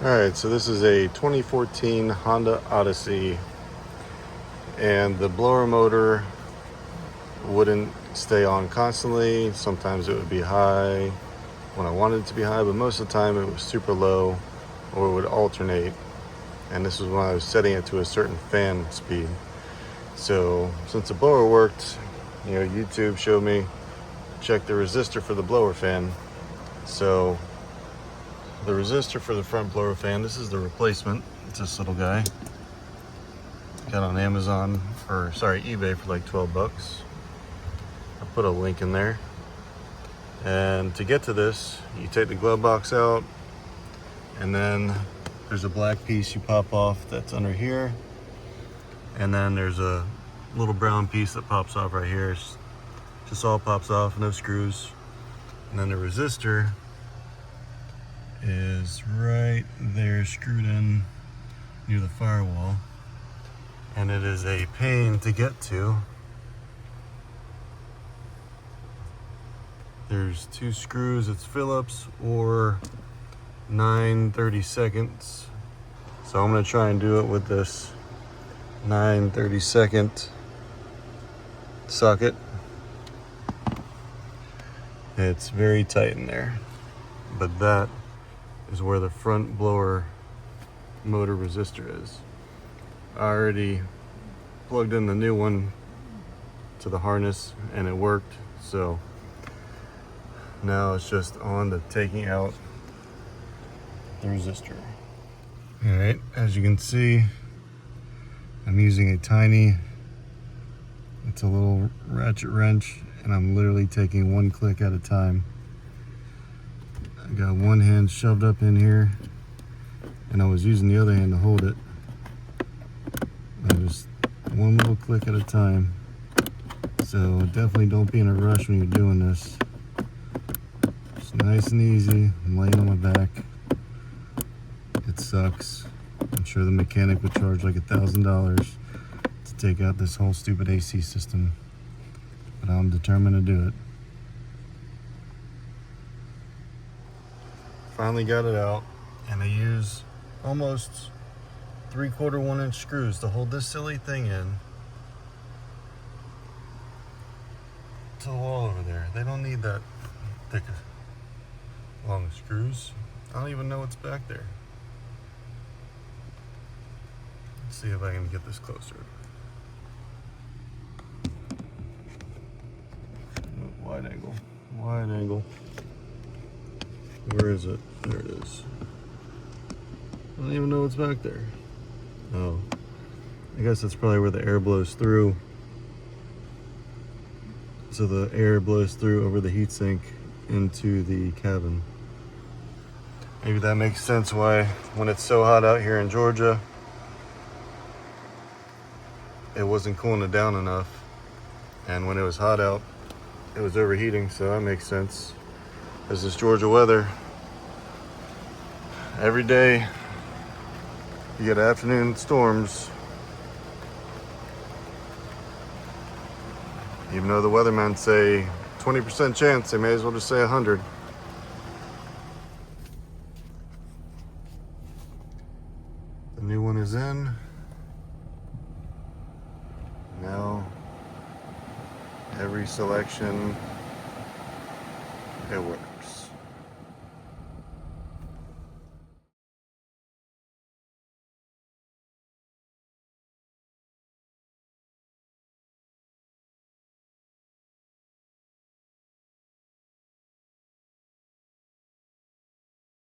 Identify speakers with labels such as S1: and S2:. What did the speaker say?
S1: Alright, so this is a 2014 Honda Odyssey, and the blower motor wouldn't stay on constantly. Sometimes it would be high when I wanted it to be high, but most of the time it was super low, or it would alternate. And this was when I was setting it to a certain fan speed. So since the blower worked, YouTube showed me check the resistor for the blower fan. So the resistor for the front blower fan, this is the replacement. It's this little guy. Got on Amazon, or sorry, eBay for like 12 bucks. I'll put a link in there. And to get to this, you take the glove box out, and then there's a black piece you pop off that's under here. And then there's a little brown piece that pops off right here. Just all pops off, no screws. And then the resistor is right there, screwed in near the firewall, and it is a pain to get to. There's two screws. It's Phillips or 9/32. So I'm going to try and do it with this 9/32 socket. It's very tight in there, but that is where the front blower motor resistor is. I already plugged in the new one to the harness and it worked, so now it's just on to taking out the resistor. Alright, as you can see, I'm using a tiny, it's a little ratchet wrench, and I'm literally taking one click at a time. I got one hand shoved up in here, and I was using the other hand to hold it. Just one little click at a time. So definitely don't be in a rush when you're doing this. Just nice and easy. I'm laying on my back. It sucks. I'm sure the mechanic would charge like $1,000 to take out this whole stupid AC system, but I'm determined to do it. Finally got it out, and I use almost 3/4 1-inch screws to hold this silly thing in to the wall over there. They don't need that thick long screws. I don't even know what's back there. Let's see if I can get this closer. Wide angle. Wide angle. Where is it? There it is. I don't even know what's back there. Oh, I guess that's probably where the air blows through. So the air blows through over the heatsink into the cabin. Maybe that makes sense why when it's so hot out here in Georgia, it wasn't cooling it down enough. And when it was hot out, it was overheating, so that makes sense. As this Georgia weather, every day you get afternoon storms. Even though the weathermen say 20% chance, they may as well just say 100. The new one is in. Now, every selection, it works.